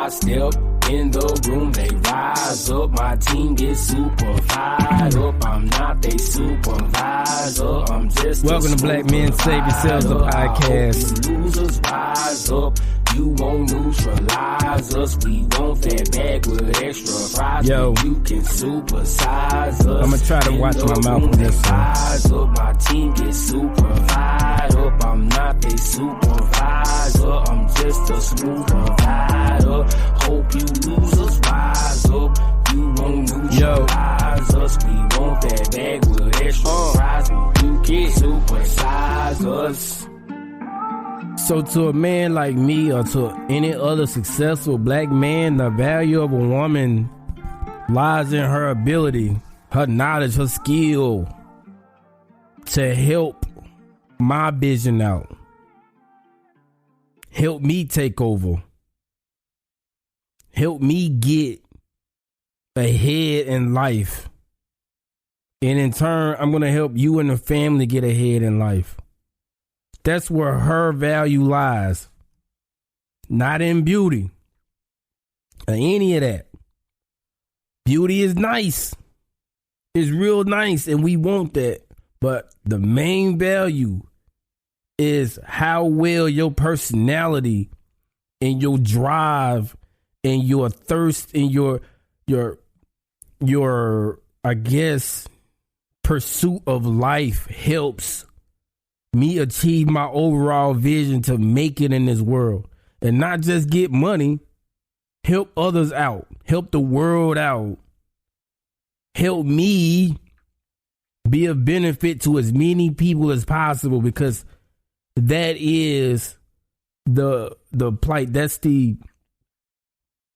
I step in the room, they rise up. My team gets super fired up. I'm not they supervisor. I'm just welcome to Black Men Save Yourselves, the podcast. Losers rise up. You won't neutralize us. We want that bag with extra fries. Yo, you can supersize us. I'm gonna try to watch my mouth on this one. My team gets supervised up. I'm not a supervisor. I'm just a smooth provider. Hope you losers rise up. You won't neutralize us. We want that bag with extra fries. You can supersize us. So to a man like me or to any other successful black man, the value of a woman lies in her ability, her knowledge, her skill to help my vision out. Help me take over. Help me get ahead in life. And in turn, I'm going to help you and the family get ahead in life. That's where her value lies. Not in beauty or any of that. Beauty is nice. It's real nice and we want that. But the main value is how well your personality and your drive and your thirst and your I guess pursuit of life helps me achieve my overall vision to make it in this world. And not just get money, help others out, help the world out, help me be of benefit to as many people as possible, because that is the plight, that's the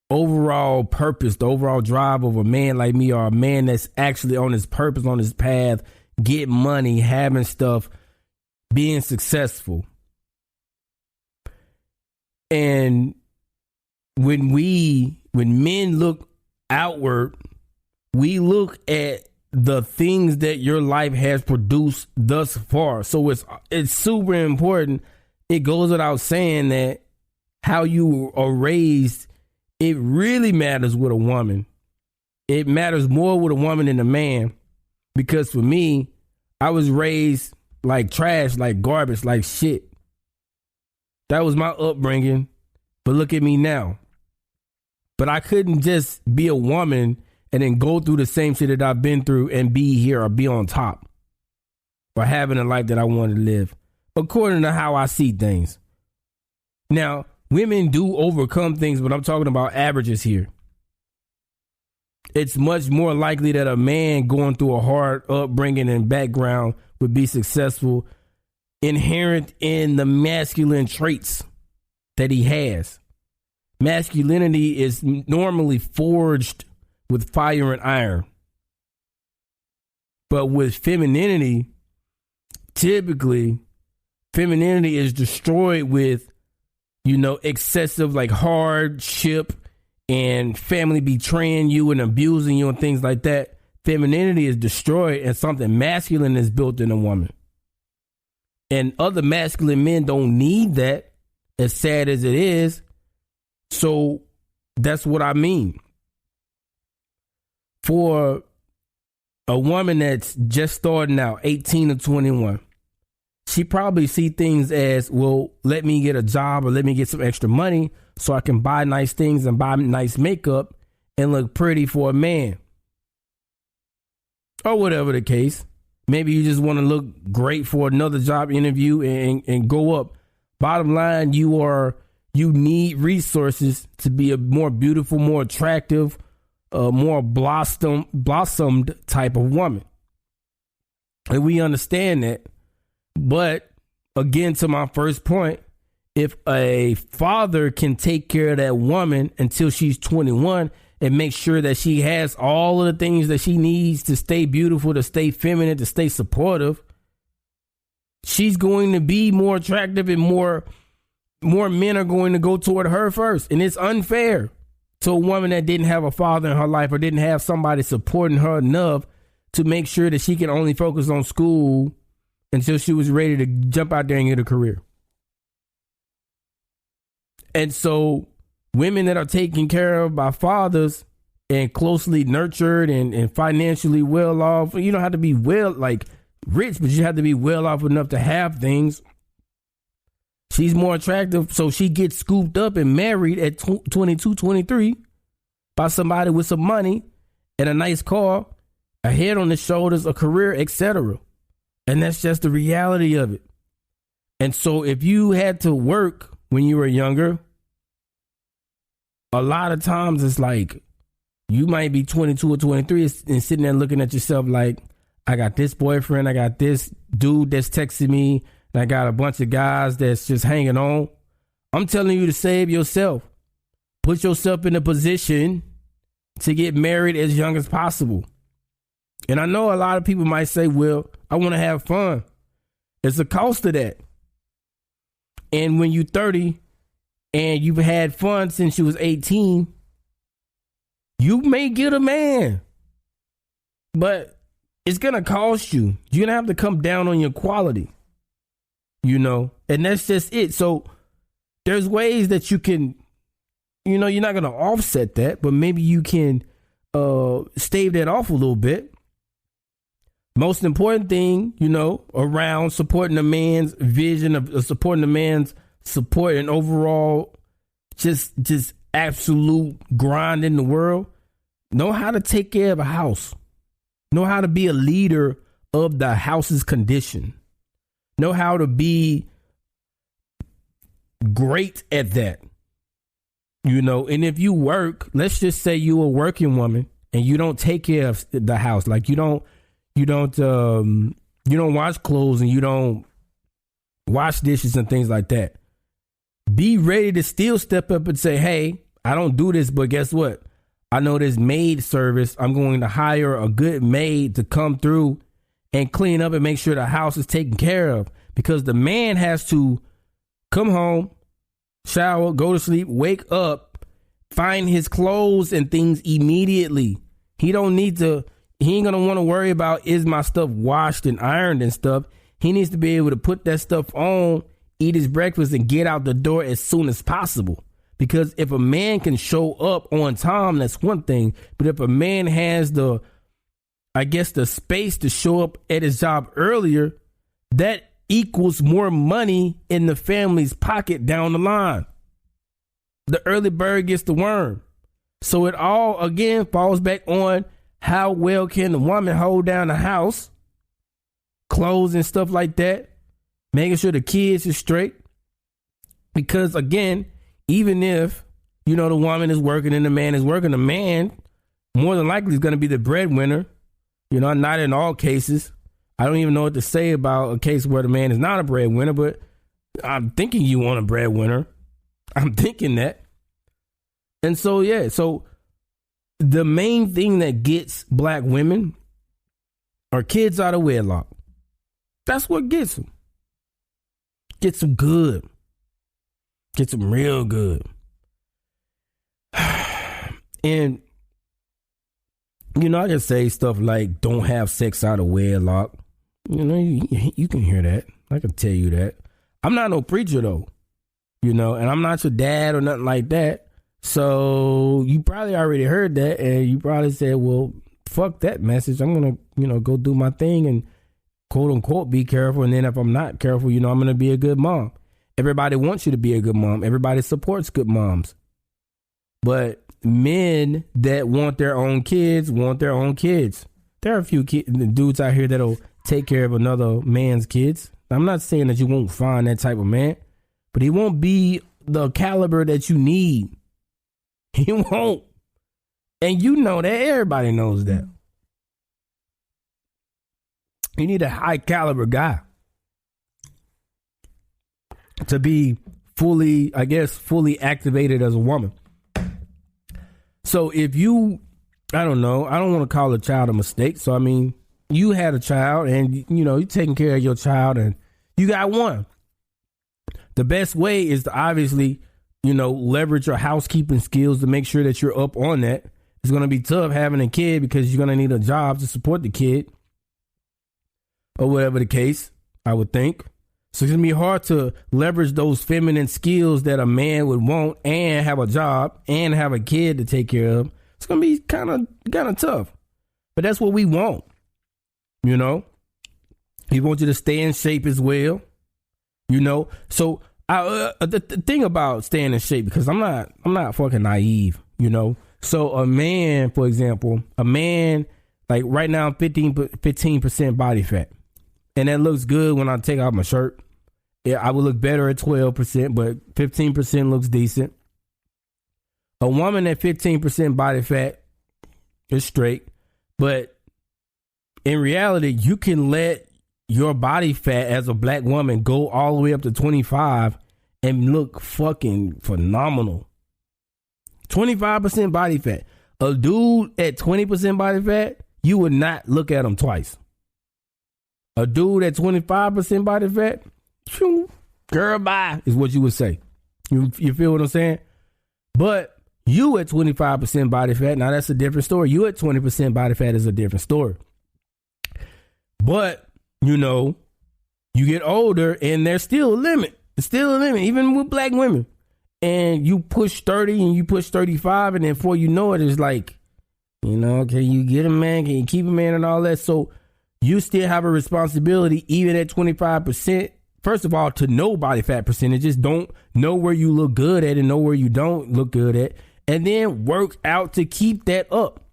overall purpose, the overall drive of a man like me, or a man that's actually on his purpose, on his path, get money, having stuff, being successful. And when men look outward, we look at the things that your life has produced thus far. So it's super important. It goes without saying that how you are raised, it really matters with a woman. It matters more with a woman than a man, because for me, I was raised like trash, like garbage, like shit. That was my upbringing. But look at me now. But I couldn't just be a woman and then go through the same shit that I've been through and be here or be on top or having a life that I wanted to live, according to how I see things. Now, women do overcome things, but I'm talking about averages here. It's much more likely that a man going through a hard upbringing and background would be successful, inherent in the masculine traits that he has. Masculinity is normally forged with fire and iron. But with femininity, typically, femininity is destroyed with, excessive like hardship and family betraying you and abusing you and things like that. Femininity is destroyed and something masculine is built in a woman. And other masculine men don't need that, as sad as it is. So that's what I mean. For a woman that's just starting out, 18 to 21, she probably see things as, well, let me get a job or let me get some extra money so I can buy nice things and buy nice makeup and look pretty for a man. Or whatever the case. Maybe you just want to look great for another job interview and go up. Bottom line, you need resources to be a more beautiful, more attractive, more blossomed type of woman. And we understand that. But again, to my first point, if a father can take care of that woman until she's 21 and make sure that she has all of the things that she needs to stay beautiful, to stay feminine, to stay supportive, she's going to be more attractive and more men are going to go toward her first. And it's unfair to a woman that didn't have a father in her life or didn't have somebody supporting her enough to make sure that she can only focus on school until she was ready to jump out there and get a career. And so women that are taken care of by fathers and closely nurtured and financially well off. You don't have to be rich, but you have to be well off enough to have things. She's more attractive, so she gets scooped up and married at 22, 23 by somebody with some money and a nice car, a head on the shoulders, a career, etc. And that's just the reality of it. And so if you had to work when you were younger, a lot of times it's like you might be 22 or 23 and sitting there looking at yourself like, I got this boyfriend, I got this dude that's texting me, and I got a bunch of guys that's just hanging on. I'm telling you to save yourself. Put yourself in a position to get married as young as possible. And I know a lot of people might say, well, I want to have fun. There's a cost to that. And when you're 30 and you've had fun since you was 18, you may get a man. But it's going to cost you. You're going to have to come down on your quality. And that's just it. So there's ways that you can, you're not going to offset that, but maybe you can stave that off a little bit. Most important thing, around supporting a man's vision of supporting a man's support and overall just absolute grind in the world. Know how to take care of a house. Know how to be a leader of the house's condition. Know how to be great at that. And if you work, let's just say you're a working woman and you don't take care of the house. Like you don't wash clothes and you don't wash dishes and things like that. Be ready to still step up and say, hey, I don't do this, but guess what? I know this maid service. I'm going to hire a good maid to come through and clean up and make sure the house is taken care of, because the man has to come home, shower, go to sleep, wake up, find his clothes and things immediately. He ain't going to want to worry about, is my stuff washed and ironed and stuff. He needs to be able to put that stuff on, eat his breakfast, and get out the door as soon as possible. Because if a man can show up on time, that's one thing. But if a man has the space to show up at his job earlier, that equals more money in the family's pocket down the line. The early bird gets the worm. So it all, again, falls back on how well can the woman hold down the house, clothes and stuff like that, making sure the kids are straight. Because, again, even if, the woman is working and the man is working, the man more than likely is going to be the breadwinner. Not in all cases. I don't even know what to say about a case where the man is not a breadwinner, but I'm thinking you want a breadwinner. I'm thinking that. And so, yeah, so the main thing that gets black women are kids out of wedlock. That's what gets them. Gets them good. Gets them real good. And, I can say stuff like, don't have sex out of wedlock. You can hear that. I can tell you that. I'm not no preacher, though. And I'm not your dad or nothing like that. So you probably already heard that. And you probably said, well, fuck that message. I'm going to, go do my thing and quote unquote be careful. And then if I'm not careful, I'm going to be a good mom. Everybody wants you to be a good mom. Everybody supports good moms. But men that want their own kids want their own kids. There are a few dudes out here that'll take care of another man's kids. I'm not saying that you won't find that type of man, but he won't be the caliber that you need. He won't. And you know that. Everybody knows that. You need a high caliber guy to be fully activated as a woman. So if you, I don't want to call a child a mistake. So, you had a child and, you're taking care of your child and you got one. The best way is to obviously, leverage your housekeeping skills to make sure that you're up on that. It's going to be tough having a kid because you're going to need a job to support the kid or whatever the case, I would think. So it's going to be hard to leverage those feminine skills that a man would want and have a job and have a kid to take care of. It's going to be kind of tough. But that's what we want. You know, he wants you to stay in shape as well. You know, so the thing about staying in shape, because I'm not fucking naive, you know. So a man, for example, like right now, I'm 15% body fat. And that looks good when I take off my shirt. Yeah, I would look better at 12%, but 15% looks decent. A woman at 15% body fat is straight. But in reality, you can let your body fat as a black woman go all the way up to 25 and look fucking phenomenal. 25% body fat. A dude at 20% body fat, you would not look at him twice. A dude at 25% body fat, girl, bye, is what you would say. You feel what I'm saying? But you at 25% body fat, now that's a different story. You at 20% body fat is a different story. But, you know, you get older and there's still a limit. It's still a limit, even with black women. And you push 30 and you push 35, and then before you know it, it's like, you know, can you get a man? Can you keep a man and all that? So you still have a responsibility, even at 25%, first of all, to know body fat percentages. Don't know where you look good at and know where you don't look good at. And then work out to keep that up.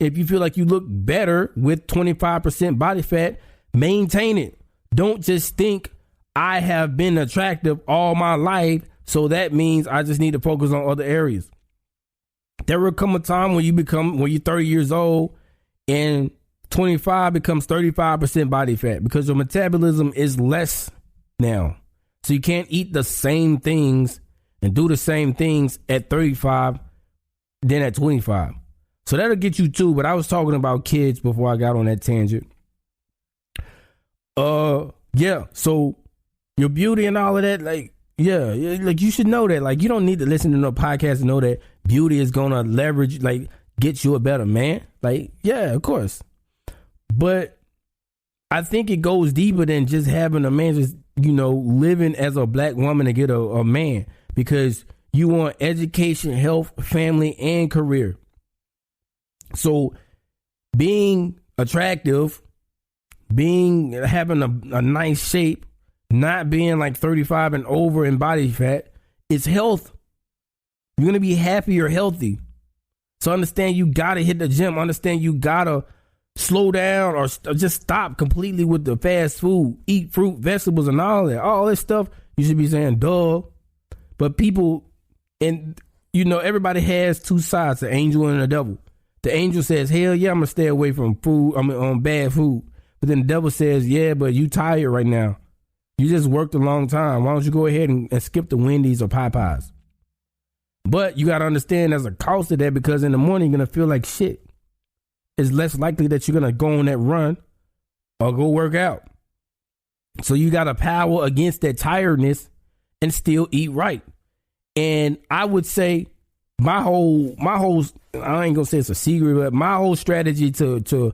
If you feel like you look better with 25% body fat, maintain it. Don't just think I have been attractive all my life, so that means I just need to focus on other areas. There will come a time when you're 30 years old and 25 becomes 35% body fat because your metabolism is less now. So you can't eat the same things and do the same things at 35 than at 25. So that'll get you too. But I was talking about kids before I got on that tangent. Yeah. So your beauty and all of that, like, yeah, like you should know that. Like, you don't need to listen to no podcast to know that beauty is gonna leverage, like, get you a better man. Like, yeah, of course. But I think it goes deeper than just having a man just, you know, living as a black woman to get a man, because you want education, health, family, and career. So being attractive, having a nice shape, not being like 35 and over in body fat, it's health. You're going to be happier, healthy. So understand you got to hit the gym. Understand you got to slow down or just stop completely with the fast food. Eat fruit, vegetables, and all that. All this stuff, you should be saying, duh. But people, and you know, everybody has two sides, the angel and the devil. The angel says, hell yeah, I'm going to stay away from food. I'm on bad food. But then the devil says, yeah, but you tired right now. You just worked a long time. Why don't you go ahead and skip the Wendy's or Popeyes? But you got to understand there's a cost to that, because in the morning you're going to feel like shit. It's less likely that you're going to go on that run or go work out. So you got to power against that tiredness and still eat right. And I would say my whole, I ain't gonna say it's a secret, but my whole strategy to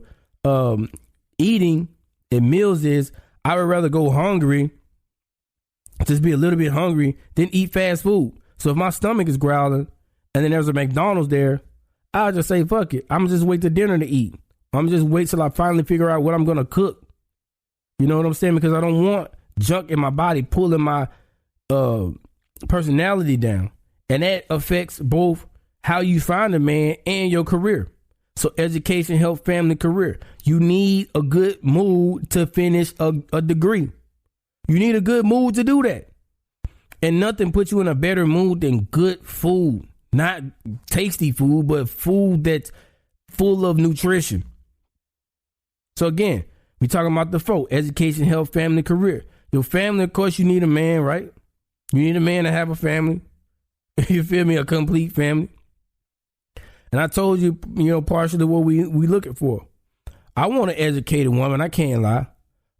eating at meals is I would rather go hungry, just be a little bit hungry, than eat fast food. So if my stomach is growling and then there's a McDonald's there, I'll just say, fuck it. I'm just wait till dinner to eat. I'm just wait till I finally figure out what I'm going to cook. You know what I'm saying? Because I don't want junk in my body pulling my personality down. And that affects both how you find a man and your career. So education, health, family, career. You need a good mood to finish a degree. You need a good mood to do that. And nothing puts you in a better mood than good food. Not tasty food, but food that's full of nutrition. So again, we talking about the four: education, health, family, career. Your family, of course, you need a man, right? You need a man to have a family. You feel me? A complete family. And I told you, you know, partially what we looking for. I want an educated woman. I can't lie.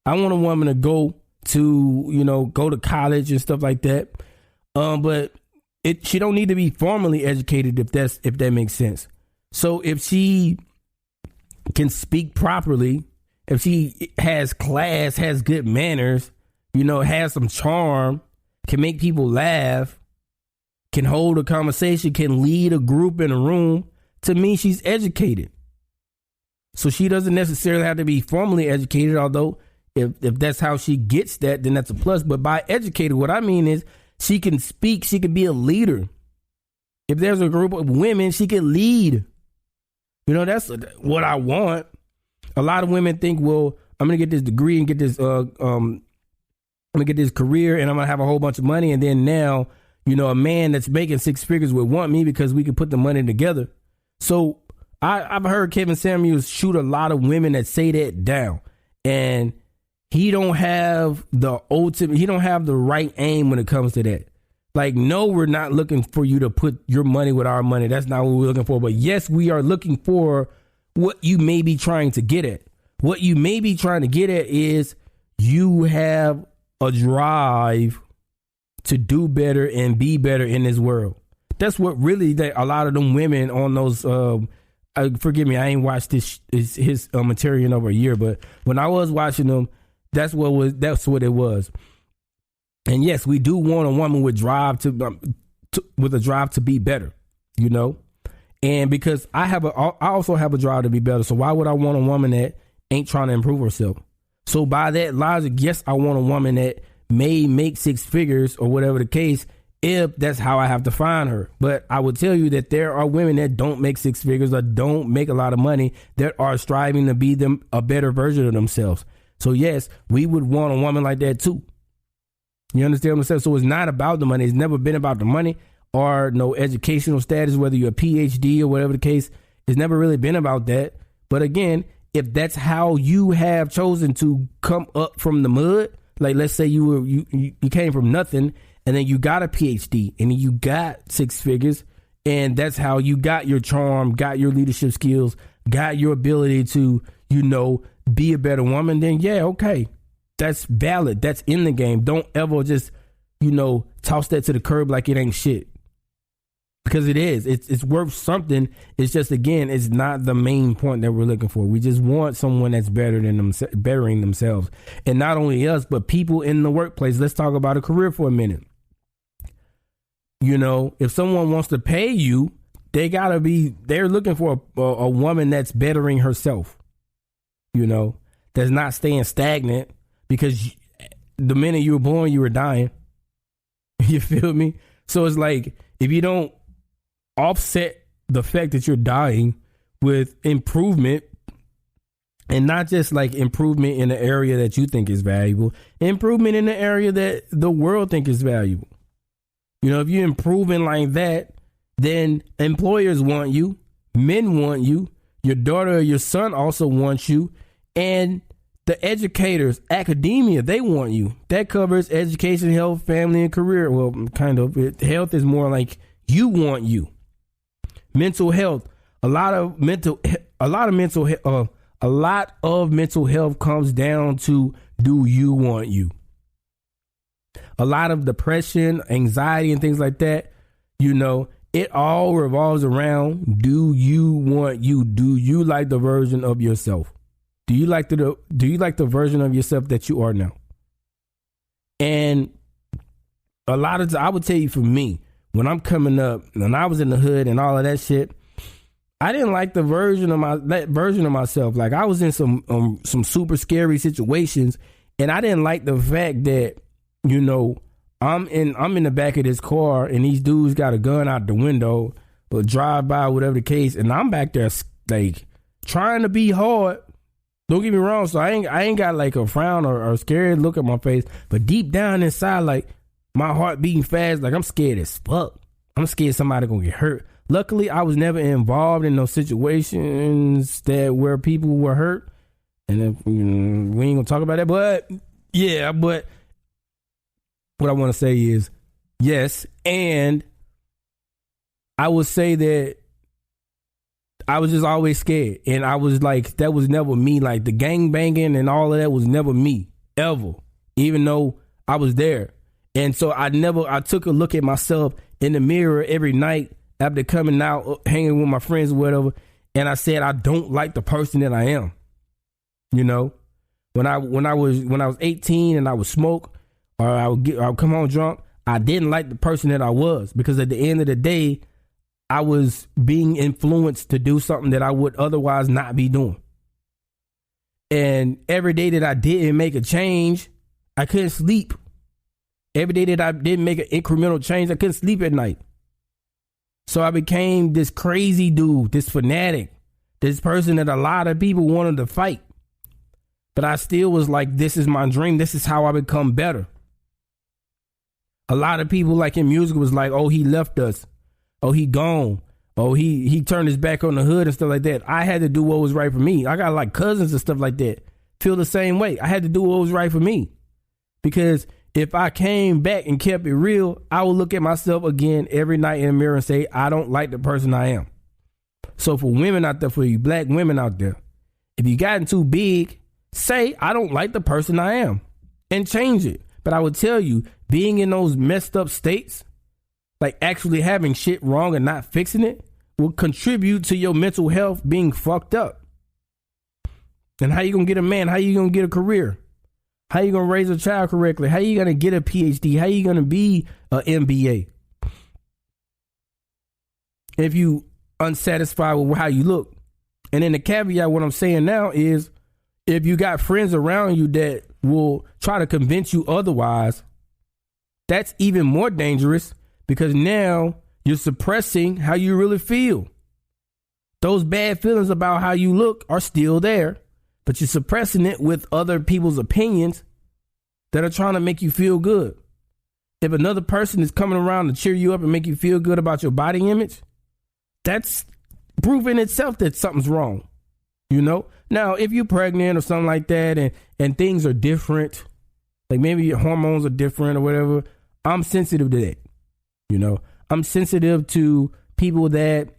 I want a woman to go to college and stuff like that. But she don't need to be formally educated if that makes sense. So if she can speak properly, if she has class, has good manners, has some charm, can make people laugh, can hold a conversation, can lead a group in a room, to me, she's educated. So she doesn't necessarily have to be formally educated, although if that's how she gets that, then that's a plus. But by educated, what I mean is she can speak, she can be a leader. If there's a group of women, she can lead. That's what I want. A lot of women think, well, I'm going to get this degree and get this, I'm going to get this career and I'm going to have a whole bunch of money. And then now, a man that's making six figures would want me because we can put the money together. So I've heard Kevin Samuels shoot a lot of women that say that down. And he don't have the right aim when it comes to that. Like, no, we're not looking for you to put your money with our money. That's not what we're looking for. But yes, we are looking for what you may be trying to get at. What you may be trying to get at is you have a drive to do better and be better in this world. That's what really a lot of them women on those, forgive me, I ain't watched his material in over a year, but when I was watching them, that's what it was. And yes, we do want a woman with with a drive to be better, And because I also have a drive to be better. So why would I want a woman that ain't trying to improve herself? So by that logic, yes, I want a woman that may make six figures or whatever the case, if that's how I have to find her. But I would tell you that there are women that don't make six figures or don't make a lot of money that are striving to be a better version of themselves. So yes, we would want a woman like that too. You understand what I'm saying? So it's not about the money. It's never been about the money or no educational status, whether you're a PhD or whatever the case. It's never really been about that. But again, if that's how you have chosen to come up from the mud, like let's say you came from nothing and then you got a PhD and then you got six figures and that's how you got your charm, got your leadership skills, got your ability to, be a better woman, then yeah, okay. That's valid. That's in the game. Don't ever just, toss that to the curb like it ain't shit. Because it is. It's worth something. It's just, again, it's not the main point that we're looking for. We just want someone that's bettering themselves. And not only us, but people in the workplace. Let's talk about a career for a minute. If someone wants to pay you, they're looking for a woman that's bettering herself. That's not staying stagnant. Because the minute you were born, you were dying. You feel me? So it's like, if you don't offset the fact that you're dying with improvement, and not just like improvement in the area that you think is valuable, improvement in the area that the world think is valuable. If you're improving like that, then employers want you, men want you, your daughter or your son also wants you, and the educators, academia, they want you. That covers education, health, family, and career. Well, kind of. Health is more like you want you. Mental health. A lot of mental health comes down to, do you want you? A lot of depression, anxiety, and things like that, it all revolves around, do you want you? Do you like the version of yourself? Do you like the version of yourself that you are now? And a lot of I would tell you, for me, when I'm coming up, when I was in the hood and all of that shit, I didn't like that version of myself. Like, I was in some super scary situations, and I didn't like the fact that, I'm in the back of this car and these dudes got a gun out the window or drive by, whatever the case, and I'm back there like trying to be hard. Don't get me wrong. So I ain't got like a frown or scared look at my face, but deep down inside, like my heart beating fast, like I'm scared as fuck. I'm scared somebody gonna get hurt. Luckily, I was never involved in those situations where people were hurt, and if, we ain't gonna talk about that. But yeah, but what I want to say is yes, and I would say that I was just always scared. And I was like, that was never me. Like the gang banging and all of that was never me, ever, even though I was there. And so I took a look at myself in the mirror every night after coming out, hanging with my friends or whatever. And I said, I don't like the person that I am. When I was 18 and I would smoke or I would come home drunk, I didn't like the person that I was, because at the end of the day, I was being influenced to do something that I would otherwise not be doing. And every day that I didn't make a change, I couldn't sleep. Every day that I didn't make an incremental change, I couldn't sleep at night. So I became this crazy dude, this fanatic, this person that a lot of people wanted to fight. But I still was like, this is my dream. This is how I become better. A lot of people like in music was like, oh, he left us. Oh, he gone. Oh, he turned his back on the hood and stuff like that. I had to do what was right for me. I got like cousins and stuff like that. Feel the same way. I had to do what was right for me. Because if I came back and kept it real, I would look at myself again every night in the mirror and say, I don't like the person I am. So for women out there, for you black women out there, if you gotten too big, say, I don't like the person I am, and change it. But I would tell you, being in those messed up states, like actually having shit wrong and not fixing it, will contribute to your mental health being fucked up. And how you gonna get a man? How you gonna get a career? How you gonna raise a child correctly? How you gonna get a PhD? How you gonna be an MBA? If you unsatisfied with how you look. And then the caveat, what I'm saying now is, if you got friends around you that will try to convince you otherwise, that's even more dangerous, because now you're suppressing how you really feel. Those bad feelings about how you look are still there, but you're suppressing it with other people's opinions that are trying to make you feel good. If another person is coming around to cheer you up and make you feel good about your body image, that's proof in itself that something's wrong. You know? Now, if you're pregnant or something like that, and things are different, like maybe your hormones are different or whatever, I'm sensitive to that. You know, I'm sensitive to people that,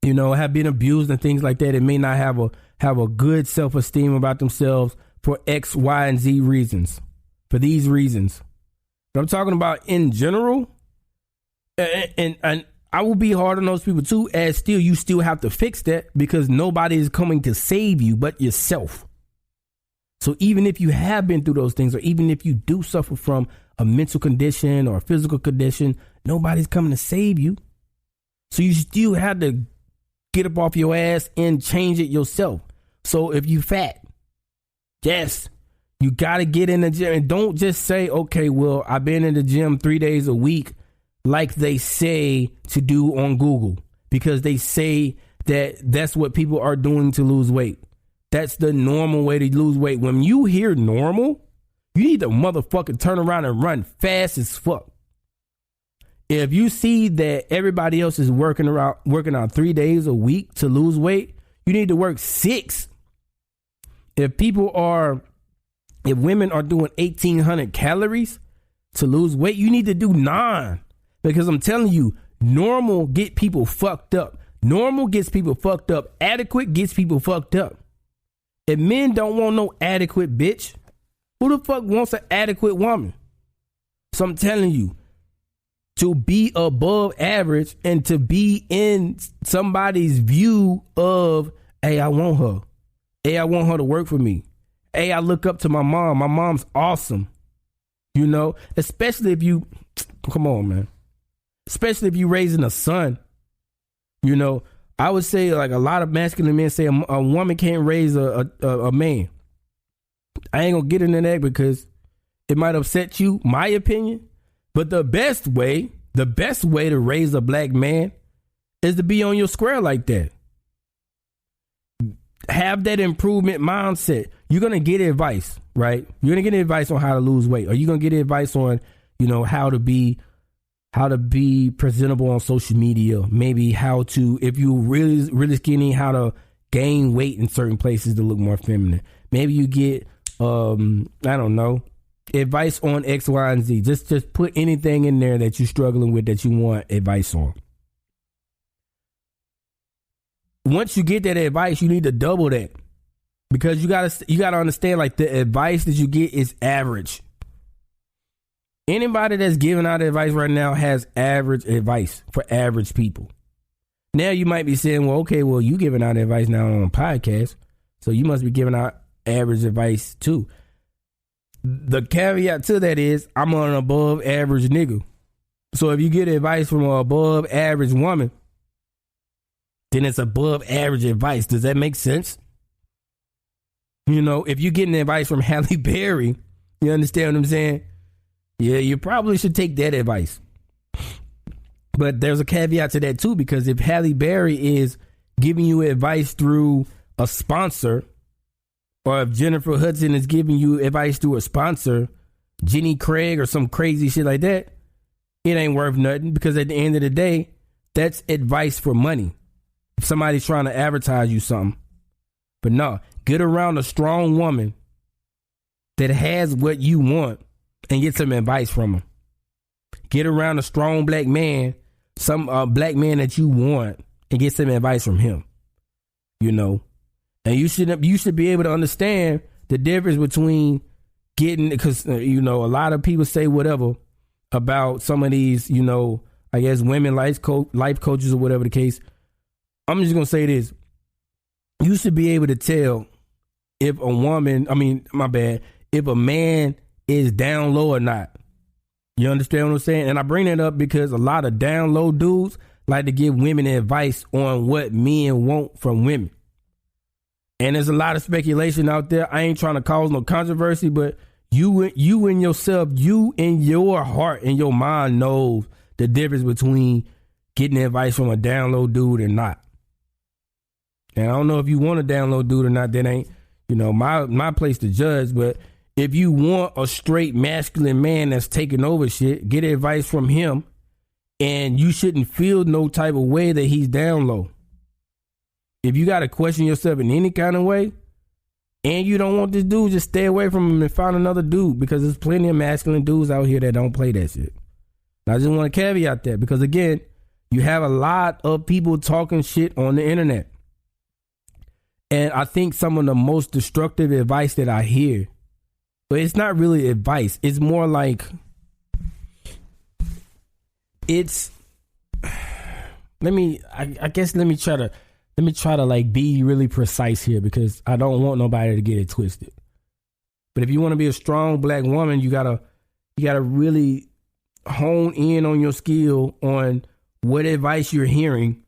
you know, have been abused and things like that, and may not have a good self-esteem about themselves for X, Y, and Z reasons. For these reasons. But I'm talking about in general, and I will be hard on those people too, as still you still have to fix that, because nobody is coming to save you but yourself. So even if you have been through those things, or even if you do suffer from a mental condition or a physical condition, nobody's coming to save you. So you still have to get up off your ass and change it yourself. So if you fat, yes, you got to get in the gym, and don't just say, okay, well, I've been in the gym 3 days a week, like they say to do on Google, because they say that that's what people are doing to lose weight. That's the normal way to lose weight. When you hear normal, you need to motherfucking turn around and run fast as fuck. If you see that everybody else is working out 3 days a week to lose weight, you need to work 6. If women are doing 1,800 calories to lose weight, you need to do 9. Because I'm telling you, normal get people fucked up. Normal gets people fucked up. Adequate gets people fucked up. If men don't want no adequate bitch, who the fuck wants an adequate woman? So I'm telling you, to be above average and to be in somebody's view of, hey, I want her. Hey, I want her to work for me. Hey, I look up to my mom. My mom's awesome. You know, especially if you, come on, man. Especially if you're raising a son. You know, I would say, like, a lot of masculine men say a woman can't raise a man. I ain't gonna get into that because it might upset you, my opinion. But the best way to raise a black man is to be on your square like that. Have that improvement mindset. You're going to get advice, right? You're going to get advice on how to lose weight. Or you're going to get advice on, you know, how to be presentable on social media. Maybe how to, if you're really, really skinny, how to gain weight in certain places to look more feminine. Maybe you get, I don't know, advice on X, Y, and Z. Just put anything in there that you're struggling with that you want advice on. Once you get that advice, you need to double that, because you gotta understand, like, the advice that you get is average. Anybody that's giving out advice right now has average advice for average people. Now you might be saying, well, okay, well, you giving out advice now on a podcast, so you must be giving out average advice too. the caveat to that is I'm an above average nigga. So if you get advice from an above average woman, then it's above average advice. Does that make sense? You know, if you're getting advice from Halle Berry, you understand what I'm saying? Yeah, you probably should take that advice. But there's a caveat to that too, because if Halle Berry is giving you advice through a sponsor, or if Jennifer Hudson is giving you advice through a sponsor, Jenny Craig or some crazy shit like that, it ain't worth nothing, because at the end of the day, that's advice for money. If somebody's trying to advertise you something. But no, get around a strong woman that has what you want and get some advice from her. Get around a strong black man, some black man that you want, and get some advice from him. You know, and you should be able to understand the difference between getting, because you know, a lot of people say whatever about some of these, you know, I guess women life coaches or whatever the case. I'm just gonna say this: you should be able to tell if a woman, if a man is down low or not. You understand what I'm saying? And I bring that up because a lot of down low dudes like to give women advice on what men want from women. And there's a lot of speculation out there. I ain't trying to cause no controversy, but you in yourself, you in your heart and your mind knows the difference between getting advice from a down low dude and not. And I don't know if you want a down low dude or not. That ain't, you know, my place to judge. But if you want a straight masculine man that's taking over shit, get advice from him. And you shouldn't feel no type of way that he's down low. If you got to question yourself in any kind of way, and you don't want this dude, just stay away from him and find another dude, because there's plenty of masculine dudes out here that don't play that shit. And I just want to caveat that, because again, you have a lot of people talking shit on the internet. And I think some of the most destructive advice that I hear, but it's not really advice. It's more like, let me try to like be really precise here, because I don't want nobody to get it twisted. But if you want to be a strong black woman, you gotta really hone in on your skill on what advice you're hearing,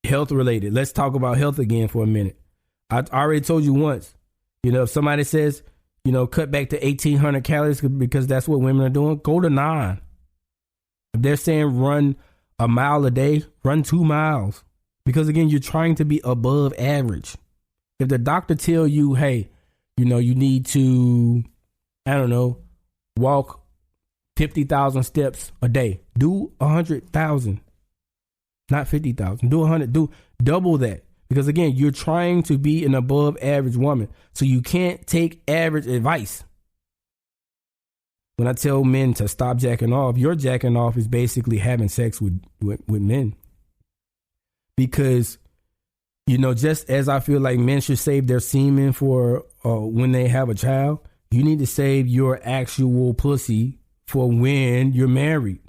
health related. Let's talk about health again for a minute. I already told you once, you know, if somebody says, you know, cut back to 1,800 calories because that's what women are doing, go to 9. If they're saying run a mile a day, run 2 miles. Because again, you're trying to be above average. If the doctor tell you, hey, you know, you need to, I don't know, walk 50,000 steps a day, do 100,000, not 50,000, do 100, do double that. Because again, you're trying to be an above average woman. So you can't take average advice. When I tell men to stop jacking off, your jacking off is basically having sex with men. Because, you know, just as I feel like men should save their semen for when they have a child, you need to save your actual pussy for when you're married.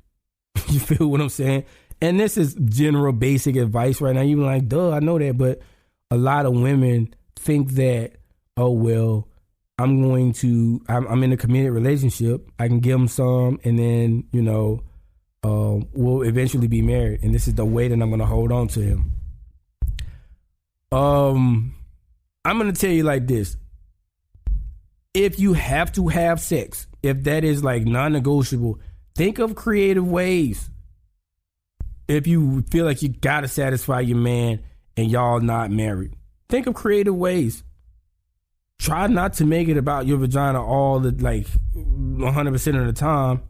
You feel what I'm saying? And this is general basic advice right now. You're like, duh, I know that. But a lot of women think that, oh, well, I'm in a committed relationship. I can give them some, and then, you know, we'll eventually be married. And this is the way that I'm going to hold on to him. I'm going to tell you like this. If you have to have sex, if that is like non-negotiable, think of creative ways. If you feel like you got to satisfy your man and y'all not married, think of creative ways. Try not to make it about your vagina all the 100% of the time,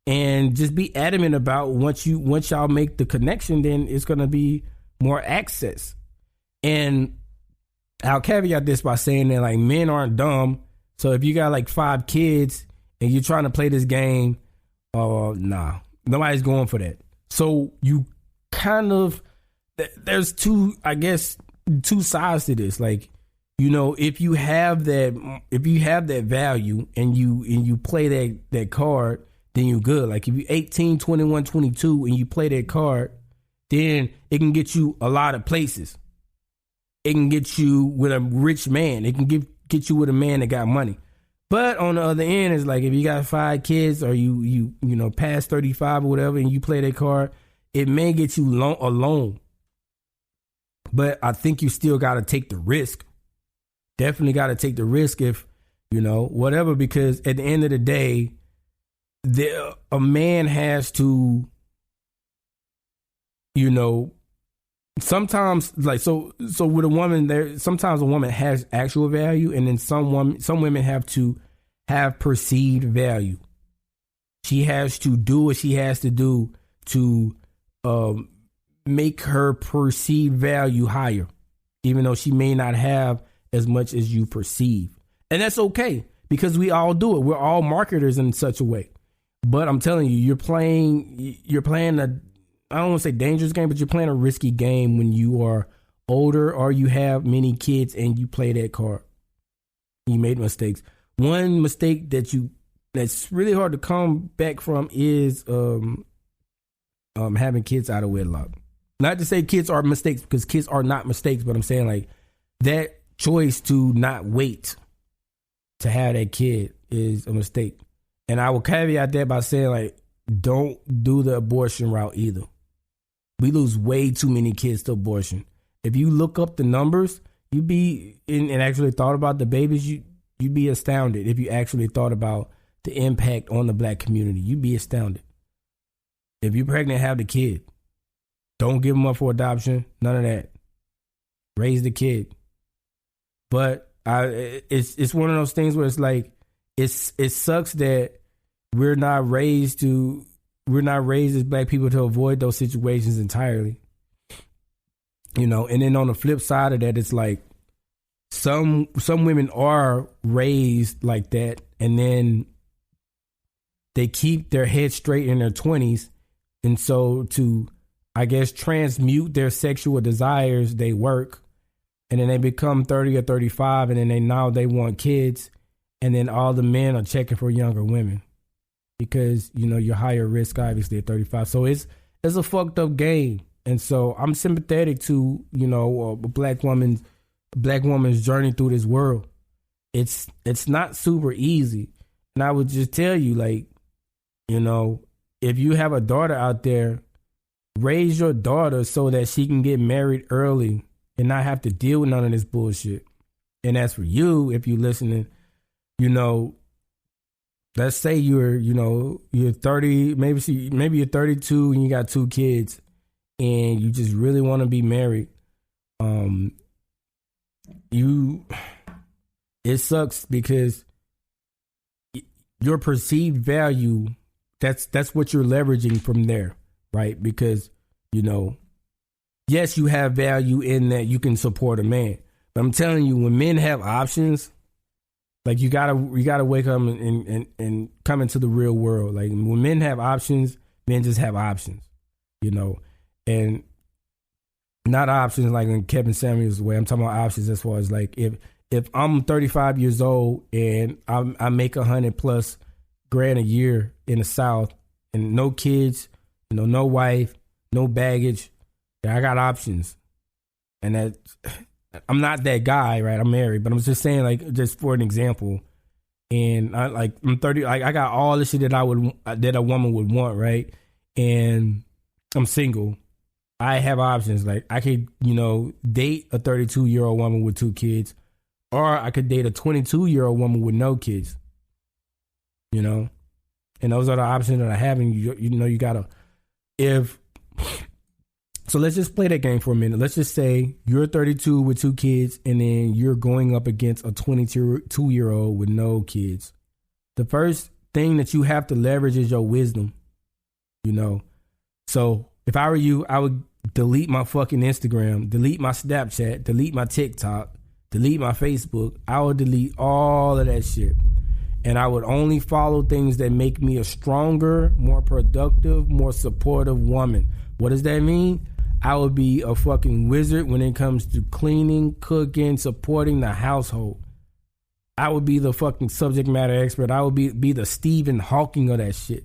and just be adamant about once y'all make the connection, then it's going to be more access. And I'll caveat this by saying that like men aren't dumb. So if you got like 5 kids and you're trying to play this game, nah, nobody's going for that. So you kind of, there's two sides to this. Like, you know, if you have that value and you play that card, then you're good. Like if you're 18, 21, 22 and you play that card, then it can get you a lot of places. It can get you with a rich man. It can get you with a man that got money. But on the other end, it's like if you got 5 kids or you past 35 or whatever, and you play that card, it may get you alone. But I think you still got to take the risk. Definitely got to take the risk if, whatever, because at the end of the day, a man has to, sometimes so with a woman sometimes a woman has actual value, and then some women have to have perceived value. She has to do what she has to do to make her perceived value higher, even though she may not have as much as you perceive. And that's okay, because we all do it. We're all marketers in such a way. But I'm telling you, you're playing I don't want to say dangerous game, but you're playing a risky game when you are older or you have many kids and you play that card. You made mistakes. One mistake that's really hard to come back from is having kids out of wedlock. Not to say kids are mistakes, because kids are not mistakes, but I'm saying like that choice to not wait to have that kid is a mistake. And I will caveat that by saying, like, don't do the abortion route either. We lose way too many kids to abortion. If you look up the numbers, you'd be and actually thought about the babies, you'd be astounded. If you actually thought about the impact on the black community, you'd be astounded. If you're pregnant, have the kid. Don't give them up for adoption. None of that. Raise the kid. But it's one of those things where it's like it sucks that we're not raised as black people to avoid those situations entirely. And then on the flip side of that, it's like some women are raised like that, and then they keep their head straight in their 20s, and so to, I guess, transmute their sexual desires, they work, and then they become 30 or 35, and then they want kids, and then all the men are checking for younger women because, you're higher risk, obviously, at 35. So it's a fucked up game. And so I'm sympathetic to, a black woman's journey through this world. It's not super easy. And I would just tell you, like, if you have a daughter out there, raise your daughter so that she can get married early and not have to deal with none of this bullshit. And as for you, if you're listening, let's say you're 30, maybe you're 32 and you got 2 kids and you just really want to be married. It sucks because your perceived value, that's what you're leveraging from there, right? Because, yes, you have value in that you can support a man. But I'm telling you, when men have options, like you gotta wake up and come into the real world. Like when men have options, men just have options, and not options like in Kevin Samuels' way. I'm talking about options as far as like if I'm 35 years old and I make $100+ grand a year in the South and no kids, no wife, no baggage, I got options, and that. I'm not that guy, right? I'm married, but I'm just saying, like, just for an example. And I'm 30. Like, I got all the shit that a woman would want, right? And I'm single. I have options. Like, I could, date a 32-year-old woman with 2 kids, or I could date a 22-year-old woman with no kids. And those are the options that I have. And you gotta So let's just play that game for a minute. Let's just say you're 32 with 2 kids, and then you're going up against a 22-year-old with no kids. The first thing that you have to leverage is your wisdom, So if I were you, I would delete my fucking Instagram, delete my Snapchat, delete my TikTok, delete my Facebook. I would delete all of that shit. And I would only follow things that make me a stronger, more productive, more supportive woman. What does that mean? I would be a fucking wizard when it comes to cleaning, cooking, supporting the household. I would be the fucking subject matter expert. I would be the Stephen Hawking of that shit,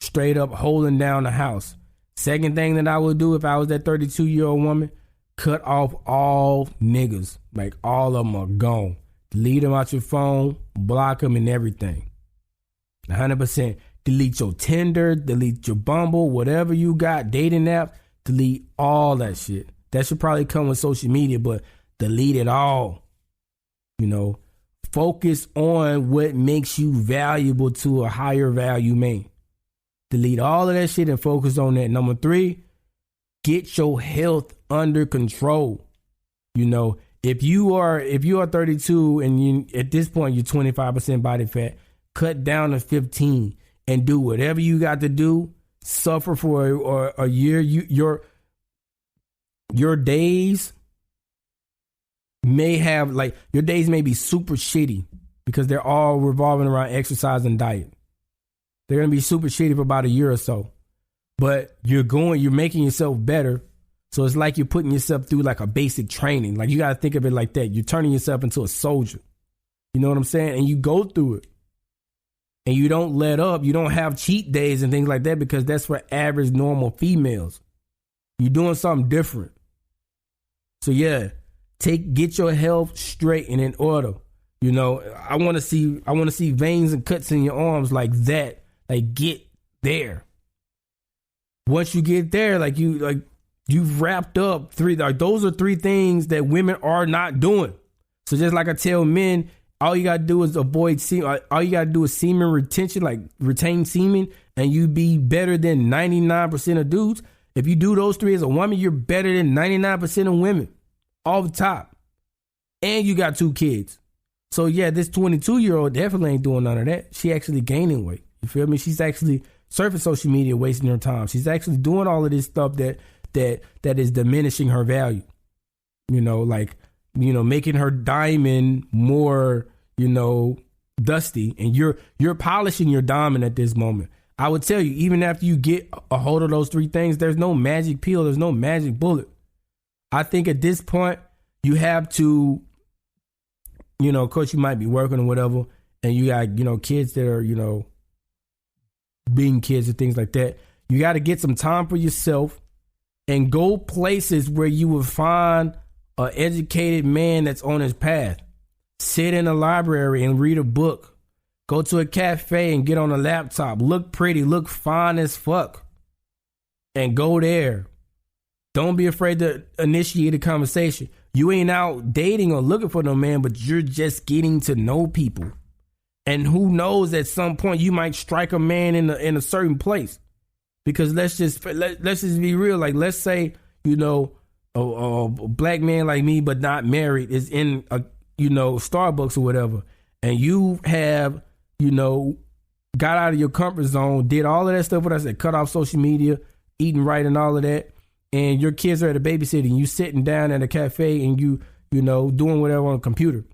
Straight up holding down the house. Second thing that I would do if I was that 32-year-old woman, cut off all niggas. Like all of them are gone. Delete them out your phone, block them and everything. 100%. Delete your Tinder, delete your Bumble, whatever you got, dating app, delete all that shit. That should probably come with social media, but delete it all. You know, focus on what makes you valuable to a higher value man. Delete all of that shit and focus on that. Number 3, get your health under control. You know, if you are 32 and you at this point you're 25% body fat, cut down to 15 and do whatever you got to do. Suffer for a year. Your days may have your days may be super shitty because they're all revolving around exercise and diet. They're gonna be super shitty for about a year or so, but you're making yourself better. So it's like you're putting yourself through like a basic training. Like you got to think of it like that. You're turning yourself into a soldier. You know what I'm saying? And you go through it. And you don't let up. You don't have cheat days and things like that because that's for average normal females. You're doing something different. So yeah, get your health straight and in order. You know, I want to see veins and cuts in your arms like that. Like get there. Once you get there, you've wrapped up 3. Like those are 3 things that women are not doing. So just like I tell men, all you gotta do is avoid semen. All you gotta do is semen retention, like retain semen, and you be better than 99% of dudes. If you do those 3 as a woman, you're better than 99% of women, off the top. And you got 2 kids. So yeah, this 22-year-old definitely ain't doing none of that. She actually gaining weight. You feel me? She's actually surfing social media, wasting her time. She's actually doing all of this stuff that is diminishing her value. You know, making her diamond more, dusty, and you're polishing your diamond at this moment. I would tell you, even after you get a hold of those 3 things, there's no magic pill, there's no magic bullet. I think at this point, you have to, of course you might be working or whatever, and you got, kids that are, being kids and things like that. You got to get some time for yourself and go places where you will find an educated man that's on his path. Sit in a library and read a book. Go to a cafe and get on a laptop. Look pretty, look fine as fuck. And go there. Don't be afraid to initiate a conversation. You ain't out dating or looking for no man, but you're just getting to know people. And who knows, at some point you might strike a man in a certain place. Because let's just be real. Like, let's say, a black man like me, but not married, is in a, Starbucks or whatever. And you have, got out of your comfort zone, did all of that stuff, what I said, cut off social media, eating right and all of that. And your kids are at a babysitting, you sitting down at a cafe and you doing whatever on a computer.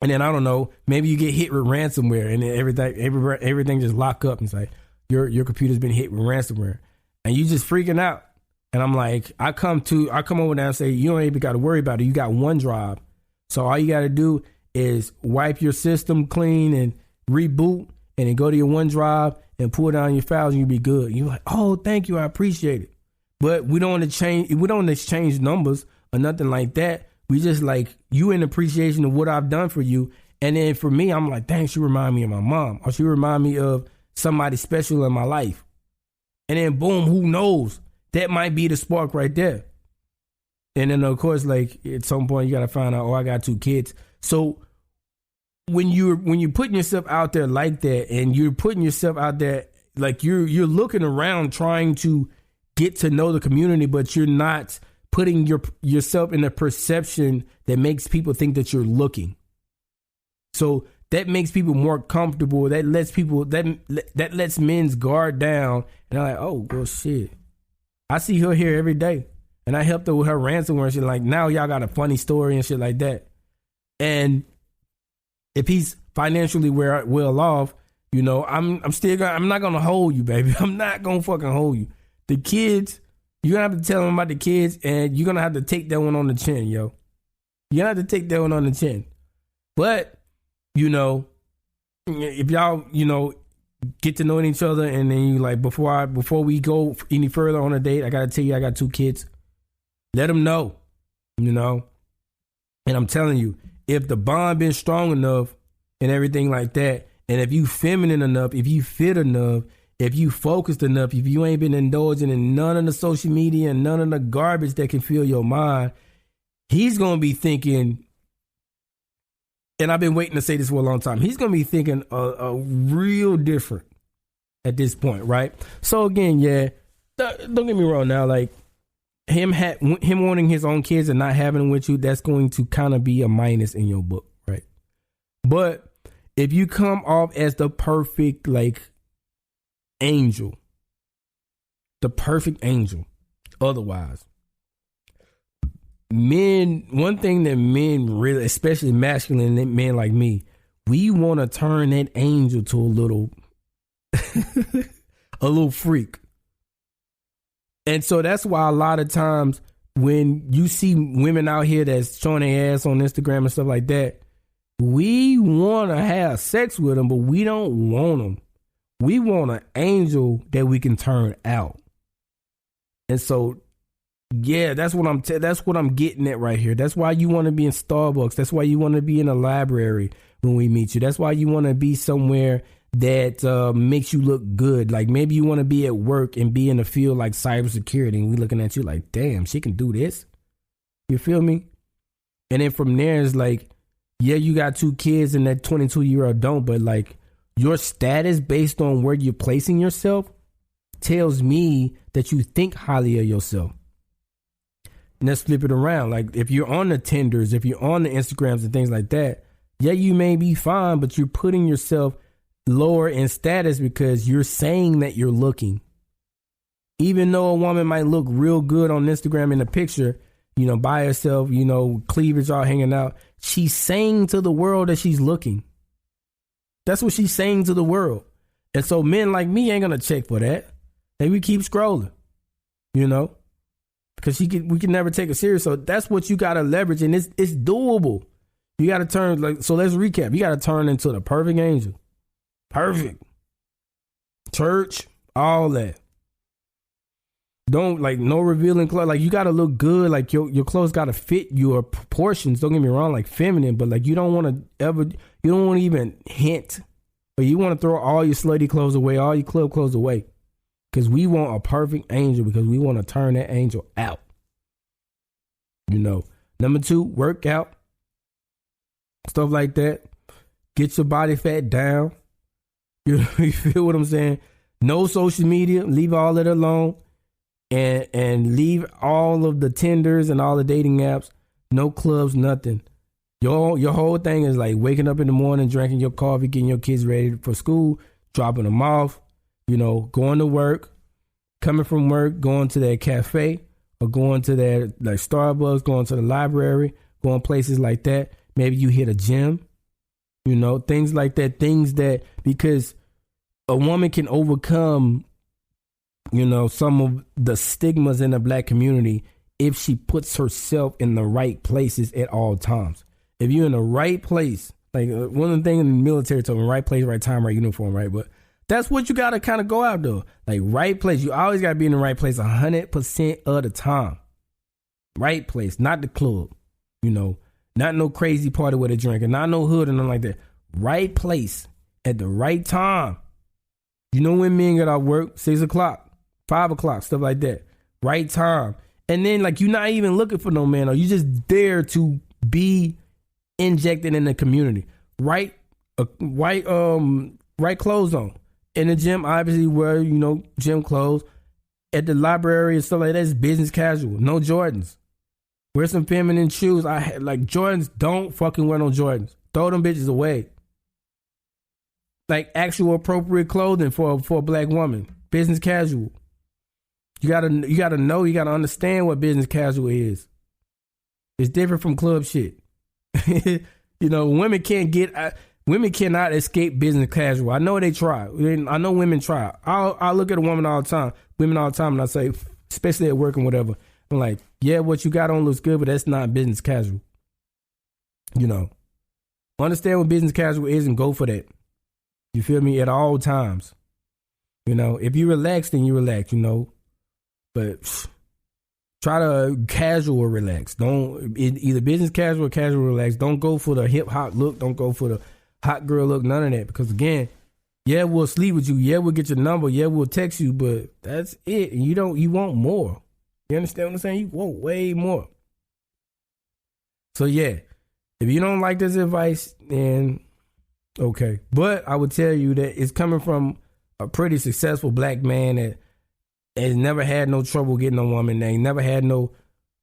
And then, I don't know, maybe you get hit with ransomware and then everything just lock up and it's like, your computer's been hit with ransomware and you just freaking out. And I'm like, I come over there and say, you don't even got to worry about it. You got OneDrive. So all you got to do is wipe your system clean and reboot and then go to your OneDrive and pull down your files and you'll be good. You're like, oh, thank you. I appreciate it. But we don't exchange numbers or nothing like that. We just like you in appreciation of what I've done for you. And then for me, I'm like, dang, she remind me of my mom, or she remind me of somebody special in my life. And then boom, who knows? That might be the spark right there. And then of course, like at some point you got to find out, oh, I got 2 kids. So when you're putting yourself out there like that, and you're putting yourself out there, like you're looking around trying to get to know the community, but you're not putting yourself in a perception that makes people think that you're looking. So that makes people more comfortable. That lets men's guard down. And they're like, oh, well, shit. I see her here every day. And I helped her with her ransomware and shit. Like, now y'all got a funny story and shit like that. And if he's financially well off, I'm not going to hold you, baby. I'm not going to fucking hold you. The kids, you're going to have to tell them about the kids, and you're going to have to take that one on the chin, yo. You're going to have to take that one on the chin. But, if y'all, get to know each other, and then you like, before we go any further on a date, I got to tell you, I got 2 kids. Let them know, And I'm telling you, if the bond been strong enough and everything like that, and if you feminine enough, if you fit enough, if you focused enough, if you ain't been indulging in none of the social media and none of the garbage that can fill your mind, he's going to be thinking, and I've been waiting to say this for a long time, he's going to be thinking a real different at this point, right? So again, yeah, don't get me wrong now, like him wanting his own kids and not having them with you, that's going to kind of be a minus in your book, right? But if you come off as the perfect, like, angel, the perfect angel, otherwise, men, one thing that men really, especially masculine men like me, we want to turn that angel to a little a little freak. And so that's why a lot of times when you see women out here that's showing their ass on Instagram and stuff like that, we want to have sex with them, but we don't want them. We want an angel that we can turn out. And so, yeah, that's what I'm getting at right here. That's why you want to be in Starbucks. That's why you want to be in a library when we meet you. That's why you want to be somewhere that makes you look good. Like maybe you want to be at work and be in a field like cybersecurity, and we looking at you like, damn, she can do this. You feel me? And then from there, it's like, yeah, you got 2 kids and that 22-year-old don't, but like your status based on where you're placing yourself tells me that you think highly of yourself. And let's flip it around. Like if you're on the Tinders, if you're on the Instagrams and things like that, yeah, you may be fine, but you're putting yourself lower in status because you're saying that you're looking. Even though a woman might look real good on Instagram in a picture, you know, by herself, you know, cleavage all hanging out, she's saying to the world that she's looking. That's what she's saying to the world. And so men like me ain't going to check for that. Like we keep scrolling, you know, because we can never take it serious. So that's what you got to leverage. And it's doable. You got to turn, like, so let's recap. You got to turn into the perfect angel. Perfect. Church, all that. Don't, like, no revealing clothes. Like, you got to look good. Like, your clothes got to fit your proportions. Don't get me wrong, like, feminine. But, like, you don't want to even hint. But you want to throw all your slutty clothes away, all your club clothes away. Because we want a perfect angel. Because we want to turn that angel out. You know. Number 2, work out. Stuff like that. Get your body fat down. You feel what I'm saying? No social media. Leave all of it alone. And leave all of the Tinders and all the dating apps. No clubs, nothing. Your whole thing is like waking up in the morning, drinking your coffee, getting your kids ready for school, dropping them off, you know, going to work, coming from work, going to that cafe or going to that like Starbucks, going to the library, going places like that. Maybe you hit a gym, you know, things like that. Things that, because a woman can overcome, you know, some of the stigmas in the black community if she puts herself in the right places at all times. If you're in the right place, like one of the things in the military told me, right place, right time, right uniform, right? But that's what you got to kind of go out though. Like right place. You always got to be in the right place 100% of the time. Right place, not the club, you know, not no crazy party with a drink and not no hood and nothing like that. Right place at the right time. You know when men get out work, 6 o'clock. 5 o'clock, stuff like that. Right time. And then like you're not even looking for no man, or you just there to be injected in the community. Right clothes on. In the gym, obviously wear, you know, gym clothes. At the library and stuff like that, it's business casual. No Jordans. Wear some feminine shoes. Like Jordans, don't fucking wear no Jordans. Throw them bitches away. Like actual appropriate clothing for a black woman. Business casual. You gotta know, you gotta understand what business casual is. It's different from club shit. You know, women cannot escape business casual. I know they try. I know women try. I look at a woman all the time, and I say, especially at work and whatever, I'm like, yeah, what you got on looks good, but that's not business casual. You know, understand what business casual is and go for that. You feel me? At all times. You know, if you relax, then you relax, you know. But Try to casual relax. Don't either business casual or casual relax. Don't go for the hip hop look. Don't go for the hot girl look. None of that. Because again, yeah, we'll sleep with you. Yeah, we'll get your number. Yeah, we'll text you. But that's it. And you want more. You understand what I'm saying? You want way more. So yeah, if you don't like this advice, then okay. But I would tell you that it's coming from a pretty successful black man that has never had no trouble getting a woman. They never had no.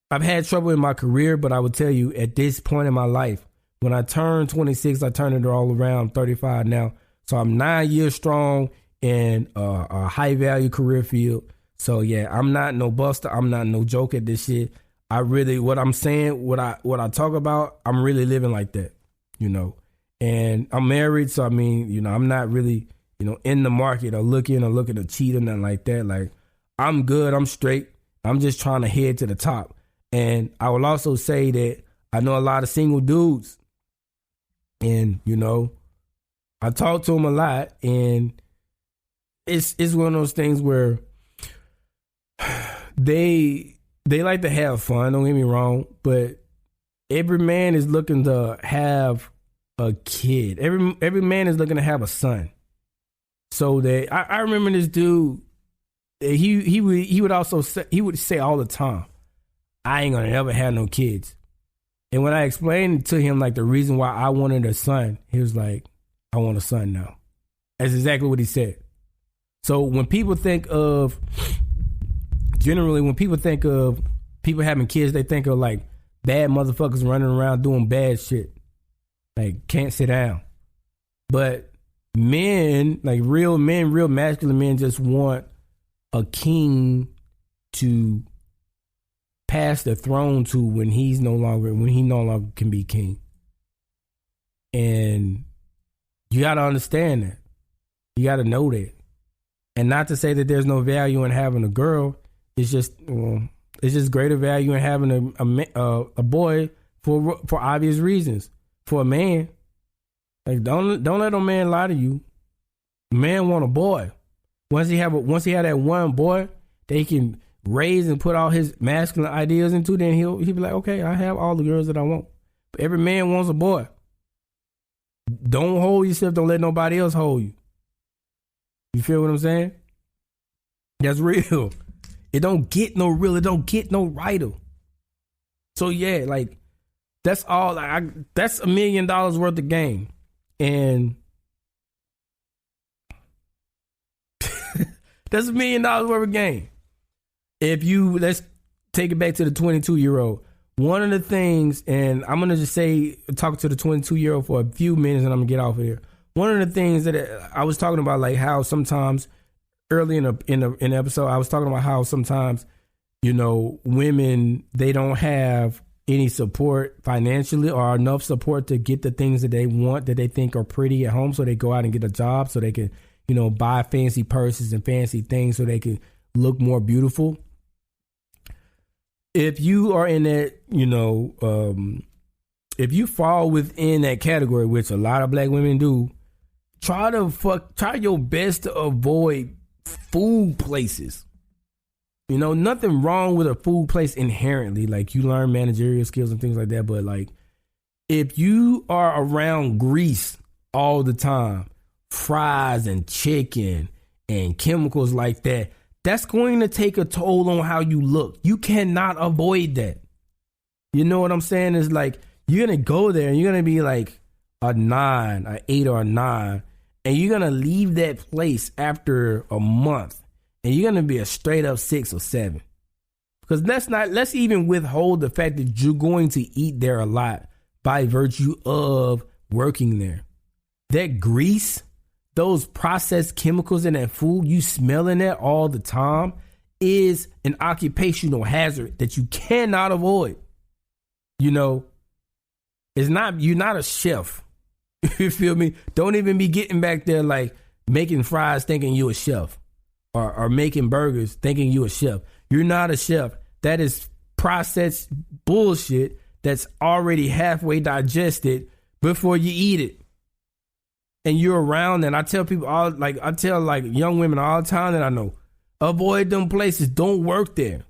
I've had trouble in my career, but I would tell you at this point in my life, when I turned 26, I turned it all around. 35 now, so I'm 9 years strong in a high value career field. So yeah, I'm not no buster. I'm not no joke at this shit. I really, what I'm saying, what I talk about, I'm really living like that, you know. And I'm married, so I mean, you know, I'm not really, you know, in the market or looking to cheat or nothing like that. Like, I'm good, I'm straight. I'm just trying to head to the top. And I will also say that I know a lot of single dudes, and you know, I talk to them a lot, and it's one of those things where they like to have fun, don't get me wrong, but every man is looking to have a kid. Every man is looking to have a son. So that I remember this dude, he would say all the time, I ain't gonna ever have no kids. And when I explained to him like the reason why I wanted a son, he was like, I want a son now. That's exactly what he said. So when people think of people having kids, they think of like bad motherfuckers running around doing bad shit. Like can't sit down. But men, like real men, real masculine men just want a king to pass the throne to when he no longer can be king. And you got to understand that. You got to know that. And not to say that there's no value in having a girl. It's just greater value in having a boy for obvious reasons. For a man, like don't let a man lie to you. A man want a boy. Once he have that one boy, they can raise and put all his masculine ideas into. Then he'll be like, okay, I have all the girls that I want. But every man wants a boy. Don't hold yourself. Don't let nobody else hold you. You feel what I'm saying? That's real. It don't get no real. It don't get no righter. So yeah, like that's all. That's $1 million worth of game, and that's $1 million worth of game. If you let's take it back to the 22-year-old. One of the things, and I'm gonna just talk to the 22-year-old for a few minutes, and I'm gonna get off of here. One of the things that I was talking about, like how sometimes early in the episode, I was talking about how sometimes, you know, women, they don't have any support financially or enough support to get the things that they want, that they think are pretty at home. So they go out and get a job so they can, you know, buy fancy purses and fancy things so they can look more beautiful. If you are in that, you know, if you fall within that category, which a lot of black women do, try your best to avoid food places. You know, nothing wrong with a food place inherently. Like you learn managerial skills and things like that. But like if you are around grease all the time, fries and chicken and chemicals like that, that's going to take a toll on how you look. You cannot avoid that. You know what I'm saying? It's like you're going to go there and you're going to be like a 9, an 8 or a 9. And you're going to leave that place after a month. And you're going to be a straight up 6 or 7. Because let's even withhold the fact that you're going to eat there a lot by virtue of working there. That grease, those processed chemicals in that food, you smelling that all the time is an occupational hazard that you cannot avoid. You know, you're not a chef. You feel me? Don't even be getting back there like making fries thinking you a chef or making burgers thinking you a chef. You're not a chef. That is processed bullshit that's already halfway digested before you eat it. And you're around, and I tell people I tell young women all the time that I know, avoid them places. Don't work there.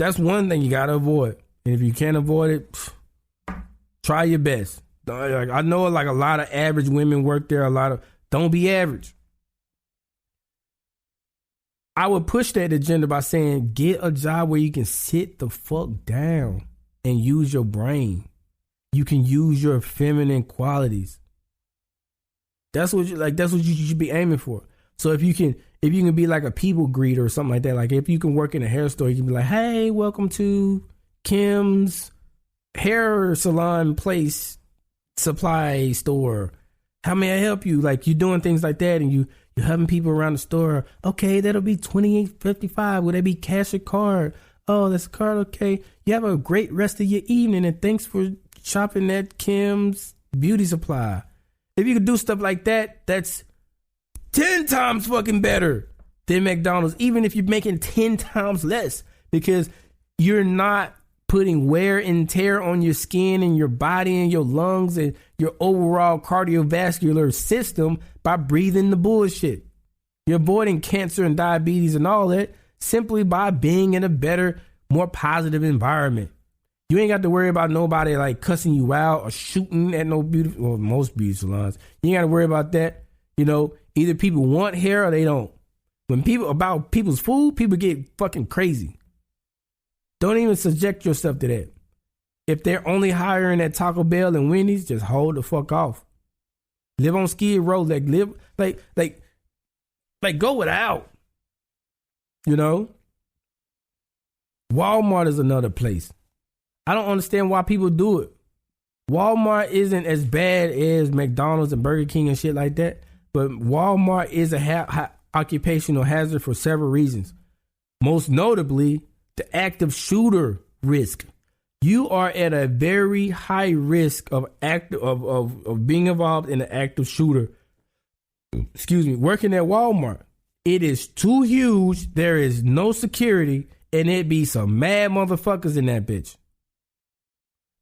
That's one thing you gotta avoid. And if you can't avoid it, try your best. I know like a lot of average women work there. Don't be average. I would push that agenda by saying, get a job where you can sit the fuck down and use your brain. You can use your feminine qualities. That's what you should be aiming for. So if you can be like a people greeter or something like that, like if you can work in a hair store, you can be like, hey, welcome to Kim's hair salon place supply store. How may I help you? Like you're doing things like that, and you're having people around the store. Okay, that'll be $28.55. Would that be cash or card? Oh, that's a card. Okay. You have a great rest of your evening, and thanks for shopping at Kim's beauty supply. If you could do stuff like that, that's 10 times fucking better than McDonald's, even if you're making 10 times less, because you're not putting wear and tear on your skin and your body and your lungs and your overall cardiovascular system by breathing the bullshit. You're avoiding cancer and diabetes and all that simply by being in a better, more positive environment. You ain't got to worry about nobody like cussing you out or shooting at most beauty salons. You ain't got to worry about that. You know, either people want hair or they don't. When about people's food, people get fucking crazy. Don't even subject yourself to that. If they're only hiring at Taco Bell and Wendy's, just hold the fuck off. Live on Skid Row, like go without. You know? Walmart is another place. I don't understand why people do it. Walmart isn't as bad as McDonald's and Burger King and shit like that, but Walmart is a occupational hazard for several reasons. Most notably, the active shooter risk. You are at a very high risk of being involved in an active shooter. Working at Walmart. It is too huge. There is no security, and it be some mad motherfuckers in that bitch.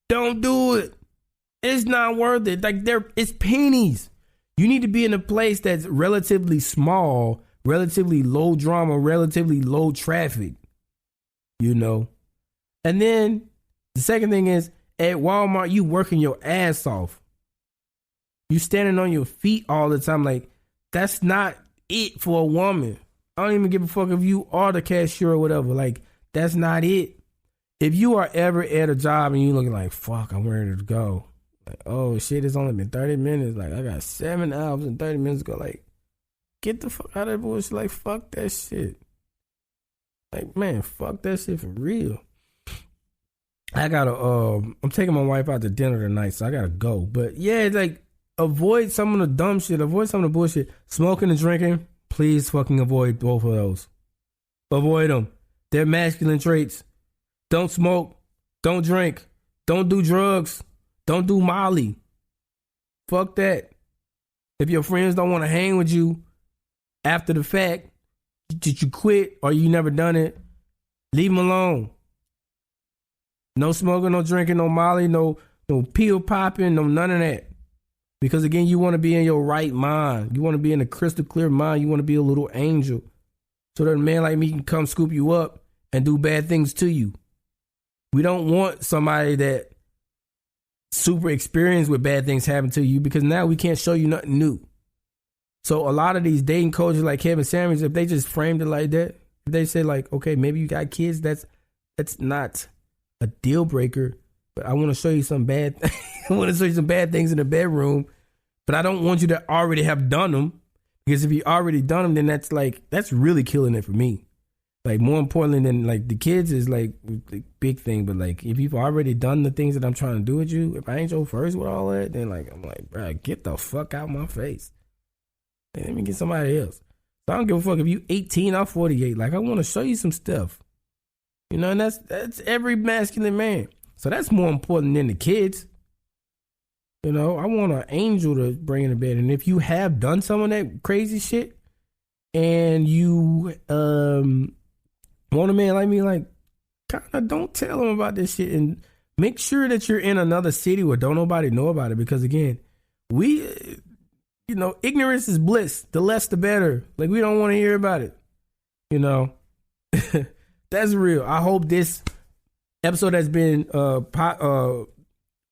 Don't do it. It's not worth it. It's pennies. You need to be in a place that's relatively small, relatively low drama, relatively low traffic. You know? And then the second thing is, at Walmart, you working your ass off. You standing on your feet all the time. Like, that's not it for a woman. I don't even give a fuck if you are the cashier or whatever. Like, that's not it. If you are ever at a job and you looking like, fuck, I'm ready to go. Like, oh shit, it's only been 30 minutes. Like, I got 7 hours and 30 minutes to go. Like, get the fuck out of that bullshit. Like, fuck that shit. Like, man, fuck that shit for real. I'm taking my wife out to dinner tonight, so I gotta go. But yeah, it's like, avoid some of the dumb shit. Avoid some of the bullshit. Smoking and drinking, please fucking avoid both of those. Avoid them. They're masculine traits. Don't smoke. Don't drink. Don't do drugs. Don't do Molly. Fuck that. If your friends don't want to hang with you after the fact that you quit or you never done it, leave them alone. No smoking, no drinking, no Molly, no pill popping, no none of that. Because again, you want to be in your right mind. You want to be in a crystal clear mind. You want to be a little angel. So that a man like me can come scoop you up and do bad things to you. We don't want somebody that super experienced with bad things happen to you, because now we can't show you nothing new. So a lot of these dating coaches like Kevin Samuels, if they just framed it like that, if they say like, okay, maybe you got kids, that's not a deal breaker, but I want to show you some bad I want to show you some bad things in the bedroom, but I don't want you to already have done them, because if you already done them, then that's really killing it for me. Like, more importantly than like the kids is like the big thing, but like if you've already done the things that I'm trying to do with you, if I ain't your first with all that, then like I'm like, bro, get the fuck out my face. Hey, let me get somebody else. So I don't give a fuck if you 18 or 48. Like, I want to show you some stuff, you know, and that's every masculine man. So that's more important than the kids. You know, I want an angel to bring in the bed, and if you have done some of that crazy shit, and you want a man like me, like, kind of don't tell him about this shit, and make sure that you're in another city where don't nobody know about it, because again, ignorance is bliss. The less, the better. Like, we don't want to hear about it. You know, That's real. I hope this episode has been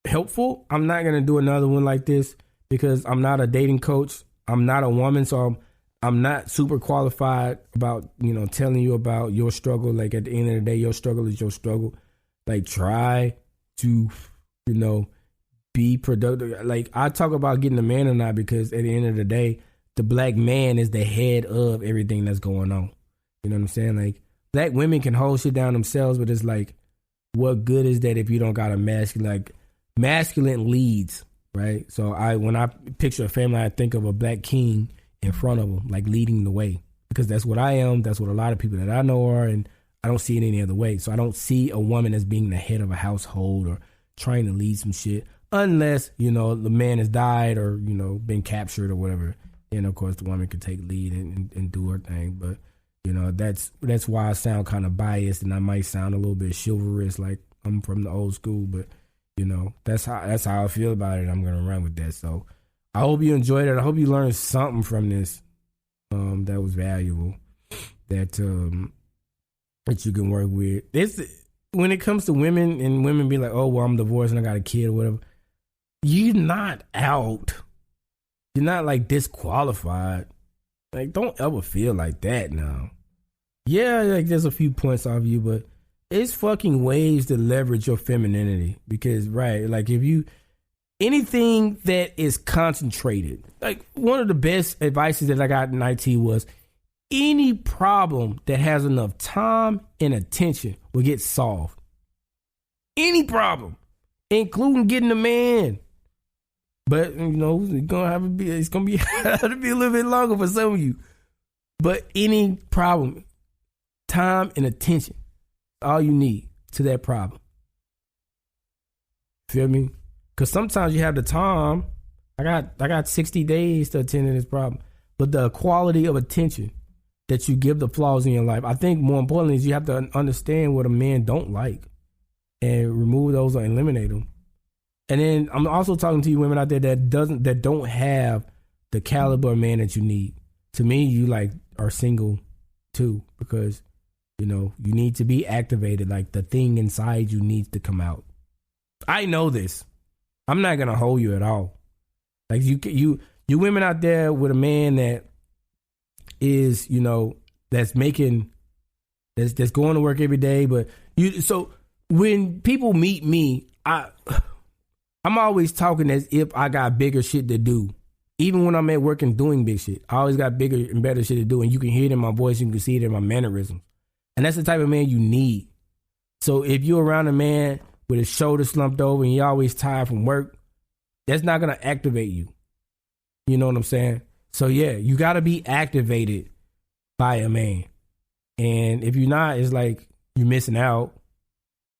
helpful. I'm not gonna do another one like this because I'm not a dating coach. I'm not a woman, so I'm not super qualified about, telling you about your struggle. Like, at the end of the day, your struggle is your struggle. Like, try to, be productive. Like, I talk about getting a man or not because at the end of the day, the black man is the head of everything that's going on. You know what I'm saying? Like, black women can hold shit down themselves, but it's like, what good is that if you don't got a masculine leads, right? So when I picture a family, I think of a black king in front of them, like leading the way, because that's what I am. That's what a lot of people that I know are, and I don't see it any other way. So I don't see a woman as being the head of a household or trying to lead some shit, unless, the man has died or, been captured or whatever. Then, of course, the woman could take lead and do her thing. But, that's why I sound kind of biased, and I might sound a little bit chivalrous, like I'm from the old school. But, that's how I feel about it. I'm going to run with that. So I hope you enjoyed it. I hope you learned something from this that was valuable, that you can work with. When it comes to women, and women be like, oh, well, I'm divorced and I got a kid or whatever, you're not out. You're not, like, disqualified. Like, don't ever feel like that now. Yeah, like, there's a few points off you, but it's fucking ways to leverage your femininity. Because, right, like, anything that is concentrated, like, one of the best advices that I got in IT was, any problem that has enough time and attention will get solved. Any problem, including getting a man. But, it's gonna be have to be a little bit longer for some of you. But any problem, time and attention, all you need to that problem. Feel me? Because sometimes you have the time. I got 60 days to attend to this problem. But the quality of attention that you give the flaws in your life, I think more importantly is you have to understand what a man don't like and remove those or eliminate them. And then I'm also talking to you women out there that don't have the caliber of man that you need. To me, you are single too, because you need to be activated. Like, the thing inside you needs to come out. I know this. I'm not gonna hold you at all. Like, you women out there with a man that is, that's going to work every day, but so when people meet me, I'm always talking as if I got bigger shit to do. Even when I'm at work and doing big shit, I always got bigger and better shit to do, and you can hear it in my voice, you can see it in my mannerisms. And that's the type of man you need. So if you're around a man with his shoulders slumped over and you're always tired from work, that's not going to activate you. You know what I'm saying? So yeah, you got to be activated by a man. And if you're not, it's like you're missing out.